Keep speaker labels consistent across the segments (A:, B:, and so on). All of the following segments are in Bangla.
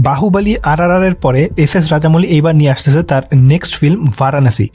A: বাহুবলী RRR এর পরে এস রাজামৌলি এইবার নিয়ে আসতেছে তার নেক্সট ফিল্ম বারাণসী।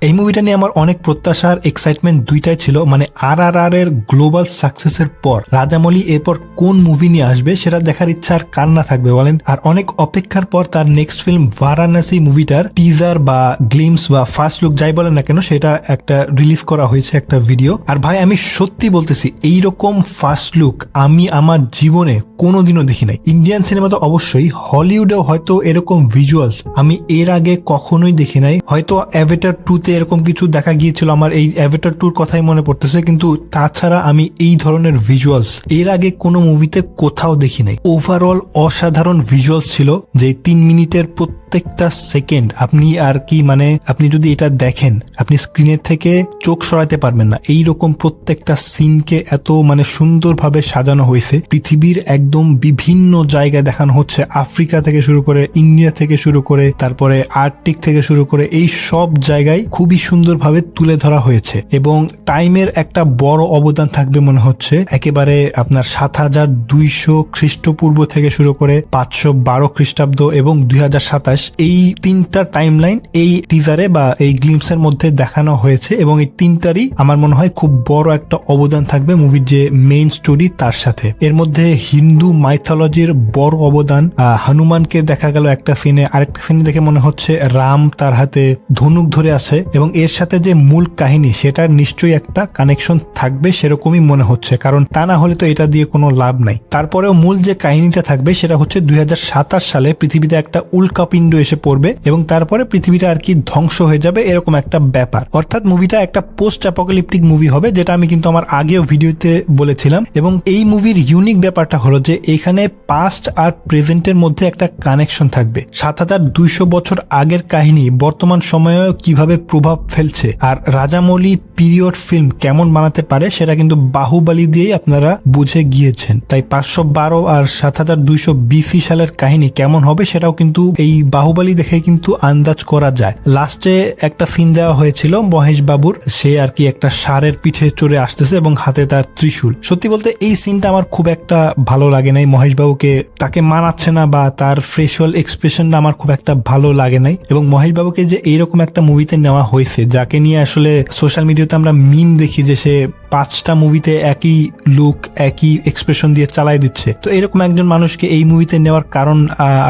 A: এই মুভিটা নিয়ে আমার অনেক প্রত্যাশা আর এক্সাইটমেন্ট দুইটাই ছিল। মানে RRR এর গ্লোবাল সাকসেসের পর রাজামৌলি এরপর কোন মুভি নিয়ে আসবে সেটা দেখার ইচ্ছা আর কার না থাকবে বলেন। আর অনেক অপেক্ষার পর তার নেক্সট ফিল্ম বারাণসী মুভিটার টিজার বা গ্লিমস বা ফার্স্ট লুক যাই বলেন না কেন সেটা একটা রিলিজ করা হয়েছে, একটা ভিডিও। আর ভাই আমি সত্যি বলতেছি এইরকম ফার্স্ট লুক আমি আমার জীবনে কোনোদিনও দেখি নাই। ইন্ডিয়ান সিনেমা তো অবশ্যই, হলিউডেও হয়তো এরকম ভিজুয়ালস আমি এর আগে কখনোই দেখি নাই। হয়তো অ্যাভেটার 2-তে এরকম কিছু দেখা গিয়েছিল, আমার এই অ্যাভেটার 2-র কথাই মনে পড়তেছে, কিন্তু তাছাড়া আমি এই ধরনের ভিজুয়ালস এর আগে কোনো মুভিতে কোথাও দেখি নাই। ওভারঅল অসাধারণ ভিজুয়ালস ছিল, যে 3 মিনিটের প্রত্যেকটা সেকেন্ড আপনি আর কি মানে আপনি যদি এটা দেখেন আপনি স্ক্রিনের থেকে চোখ সরাতে পারবেন না। এইরকম প্রত্যেকটা সিনকে এত মানে সুন্দরভাবে সাজানো হয়েছে। পৃথিবীর একদম বিভিন্ন জায়গায় দেখানো হচ্ছে, আফ্রিকা থেকে শুরু করে ইন্ডিয়া থেকে শুরু করে তারপরে আর্কটিক থেকে শুরু করে এই সব জায়গায় খুবই সুন্দরভাবে তুলে ধরা হয়েছে। এবং টাইমের একটা বড় অবদান থাকবে মনে হচ্ছে। একেবারে আপনার 7200 খ্রিস্টপূর্ব থেকে শুরু করে 512 খ্রিস্টাব্দ এবং 2027 এই 3টা টাইম লাইন এই টিজারে বা এই গ্লিমসের মধ্যে দেখানো হয়েছে। এবং এই 3টারই আমার মনে হয় খুব বড় একটা অবদান থাকবে মুভির যে মেইন স্টোরি তার সাথে। এর মধ্যে হিন্দু মাইথোলজির বড় অবদান। হনুমানকে দেখা গেল একটা সিনে, আরেকটা সিনে দেখে মনে হচ্ছে রাম তার হাতে ধনুক ধরে আছে। এবং এর সাথে যে মূল কাহিনী সেটার নিশ্চয়ই একটা কানেকশন থাকবে সেরকমই মনে হচ্ছে, কারণ তা না হলে তো এটা দিয়ে কোনো লাভ নাই। তারপরেও মূল যে কাহিনীটা থাকবে সেটা হচ্ছে 2027 সালে পৃথিবীতে একটা উল্কাপিণ্ড এসে পড়বে এবং তারপরে পৃথিবীটা আর কি ধ্বংস হয়ে যাবে, এরকম একটা ব্যাপার। অর্থাৎ মুভিটা একটা পোস্ট অ্যাপোকালিপটিক মুভি হবে, যেটা আমি কিন্তু আমার আগেও ভিডিওতে বলেছিলাম। এবং এই মুভির ইউনিক ব্যাপারটা হলো যে এখানে পাস্ট আর প্রেজেন্টের মধ্যে একটা কানেকশন থাকবে। 7200 বছর আগের কাহিনী বর্তমান সময়েও কিভাবে প্রভাব ফেলছে আর রাজামৌলি পিরিয়ড ফিল্ম কেমন বানাতে পারে সেটা কিন্তু বাহুবলী দিয়েই আপনারা বুঝে গিয়েছেন। তাই 512 আর 7220 সালের কাহিনী কেমন হবে সেটাও কিন্তু এই বাহুবলী দেখে কিন্তু আন্দাজ করা যায়। লাস্টে একটা সিন দেওয়া হয়েছিল মহেশ বাবুর, সে আর কি একটা ষাঁড়ের পিঠে চড়ে আসতেছে এবং হাতে তার ত্রিশূল। সত্যি বলতে এই সিনটা আমার খুব একটা ভালো লাগে নাই। মহেশ বাবুকে তাকে মানাচ্ছে না বা তার ফেশিয়াল এক্সপ্রেশনটা আমার খুব একটা ভালো লাগে নাই। এবং মহেশ বাবুকে যে এইরকম একটা মুভিতে নেওয়া হয়েছে যাকে নিয়ে আসলে সোশ্যাল মিডিয়াতে আমরা মিম দেখি যে সে 5টা মুভিতে একই লুক একই এক্সপ্রেশন দিয়ে চালাই দিচ্ছে, তো এরকম একজন মানুষকে এই মুভিতে নেওয়ার কারণ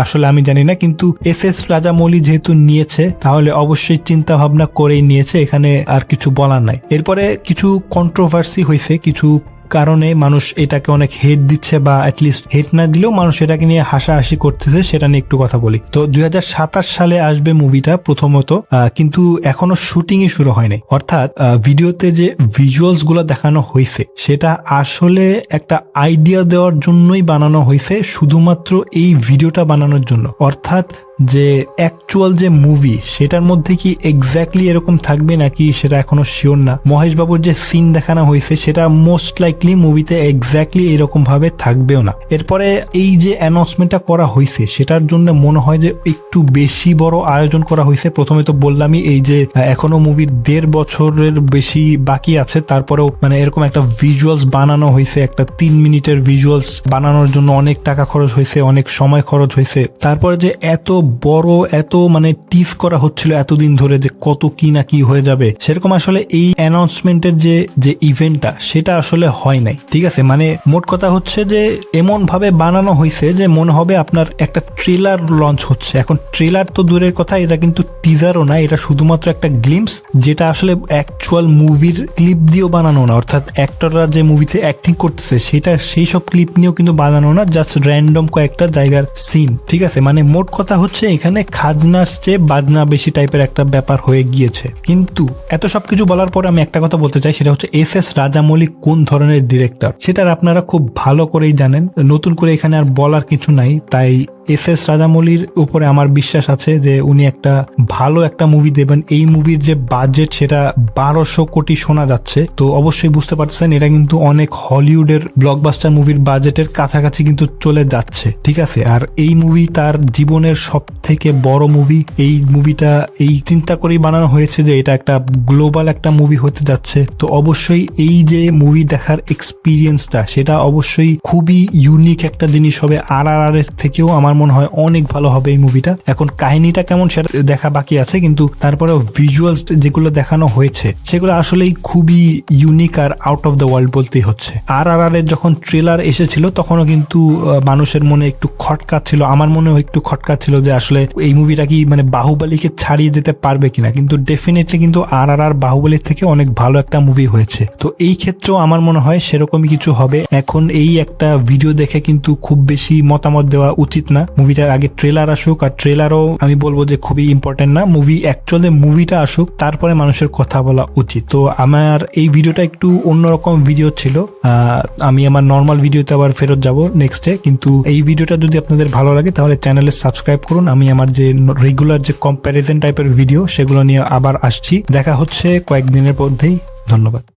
A: আসলে আমি জানি না। কিন্তু এস রাজামৌলি যেহেতু নিয়েছে তাহলে অবশ্যই চিন্তা ভাবনা করেই নিয়েছে, এখানে আর কিছু বলার নাই। এরপরে কিছু কন্ট্রোভার্সি হয়েছে, কিছু কারণে মানুষ এটাকে অনেক হেট দিচ্ছে বা অ্যাটলিস্ট হেট না দিলেও মানুষ এটাকে নিয়ে হাসাহাসি করতেছে, সেটা নিয়ে একটু কথা বলি। তো 2027 সালে আসবে মুভিটা প্রথমত, কিন্তু এখনো শুটিংই শুরু হয়নি। অর্থাৎ ভিডিওতে যে ভিজুয়ালস গুলো দেখানো হয়েছে সেটা আসলে একটা আইডিয়া দেওয়ার জন্যই বানানো হয়েছে, শুধুমাত্র এই ভিডিওটা বানানোর জন্য। অর্থাৎ যে অ্যাকচুয়াল যে মুভি সেটার মধ্যে কি এক্স্যাক্টলি এরকম থাকবে নাকি সেটা এখনো শিওর না। মহেশ বাবুর যে সিন দেখানো হয়েছে সেটা মোস্ট লাইকলি মুভিতে এক্স্যাক্টলি এরকম ভাবে থাকবেও না। এরপরে এই যে অ্যানাউন্সমেন্টটা করা হয়েছে সেটার জন্য মনে হয় যে একটু বেশি বড় আয়োজন করা হয়েছে। প্রথমে তো বললামই এই যে এখনো মুভির 1.5 বছরের বেশি বাকি আছে, তারপরেও মানে এরকম একটা ভিজুয়ালস বানানো হয়েছে, একটা 3 মিনিটের ভিজুয়ালস বানানোর জন্য অনেক টাকা খরচ হয়েছে, অনেক সময় খরচ হয়েছে। তারপরে যে এত বড় এত মানে টিজ করা হচ্ছিল এতদিন ধরে যে কত কি না কি হয়ে যাবে, সেরকম আসলে এই অ্যানাউন্সমেন্টের যে ইভেন্টটা সেটা আসলে হয় নাই। ঠিক আছে, মানে মোট কথা হচ্ছে যে এমন ভাবে বানানো হয়েছে যে মনে হবে আপনার একটা ট্রেলার লঞ্চ হচ্ছে। এখন ট্রেলার তো দূরের কথা, এটা কিন্তু টিজারও না, এটা শুধুমাত্র একটা গ্লিমস, যেটা আসলে অ্যাকচুয়াল মুভির ক্লিপ দিয়েও বানানো না। অর্থাৎ অ্যাক্টররা যে মুভিতে অ্যাক্টিং করতেছে সেটা সেই সব ক্লিপ নিয়েও কিন্তু বানানো না, জাস্ট র্যান্ডম কয়েকটা জায়গার সিন। ঠিক আছে, মানে মোট কথা হচ্ছে এখানে খাজনার চেয়ে বাজনা বেশি টাইপের একটা ব্যাপার হয়ে গিয়েছে। কিন্তু এত সবকিছু বলার পর আমি একটা কথা বলতে চাই, সেটা হচ্ছে এস রাজামৌলি কোন ধরনের ডিরেক্টর সেটার আপনারা খুব ভালো করেই জানেন, নতুন করে এখানে আর বলার কিছু নাই। তাই এস রাজামৌলির উপরে আমার বিশ্বাস আছে যে উনি একটা ভালো একটা মুভি দেবেন। এই মুভির যে বাজেট সেটা 1200 কোটি শোনা যাচ্ছে, তো অবশ্যই বুঝতে পারছেন এটা কিন্তু অনেক হলিউডের ব্লকবাস্টার মুভির বাজেটের কাছাকাছি কিন্তু চলে যাচ্ছে, ঠিক আছে। আর এই মুভি তার জীবনের সব থেকে বড় মুভি। এই মুভিটা এই চিন্তা করেই বানানো হয়েছে যে এটা একটা গ্লোবাল একটা মুভি হতে যাচ্ছে। তো অবশ্যই এই যে মুভি দেখার এক্সপিরিয়েন্সটা সেটা অবশ্যই খুবই ইউনিক একটা জিনিস হবে। আর এর থেকেও আমার মনে হয় অনেক ভালো হবে এই মুভিটা। এখন কাহিনীটা কেমন সেটা দেখা বাকি আছে, কিন্তু তারপরেও ভিজুয়ালস যেগুলো দেখানো হয়েছে সেগুলো আসলেই খুবই ইউনিক আর আউট অফ দ্য ওয়ার্ল্ড বলতেই হচ্ছে। আর এর যখন ট্রেলার এসেছিল তখনও কিন্তু মানুষের মনে একটু খটকা ছিল, আমার মনেও একটু খটকা ছিল যে আসলে এই মুভিটা কি মানে বাহুবলীকে ছাড়িয়ে যেতে পারবে কিনা, কিন্তু ডেফিনেটলি কিন্তু আর বাহুবলীর থেকে অনেক ভালো একটা মুভি হয়েছে। তো এই ক্ষেত্রেও আমার মনে হয় সেরকমই কিছু হবে। এখন এই একটা ভিডিও দেখে কিন্তু খুব বেশি মতামত দেওয়া উচিত না, মুভিটার আগে ট্রেলার আসুক। আর ট্রেলারও আমি বলবো যে খুবই ইম্পর্টেন্ট না, অ্যাকচুয়ালি মুভিটা আসুক তারপরে মানুষের কথা বলা উচিত। তো আমার এই ভিডিওটা একটু অন্যরকম ভিডিও ছিল, আমি আমার নর্মাল ভিডিওতে আবার ফেরত যাব নেক্সটে। কিন্তু এই ভিডিওটা যদি আপনাদের ভালো লাগে তাহলে চ্যানেলে সাবস্ক্রাইব করুন। আমি আমার যে রেগুলার যে কম্প্যারিজন টাইপের ভিডিও সেগুলো নিয়ে আবার আসছি। দেখা হচ্ছে কয়েকদিনের মধ্যেই। ধন্যবাদ।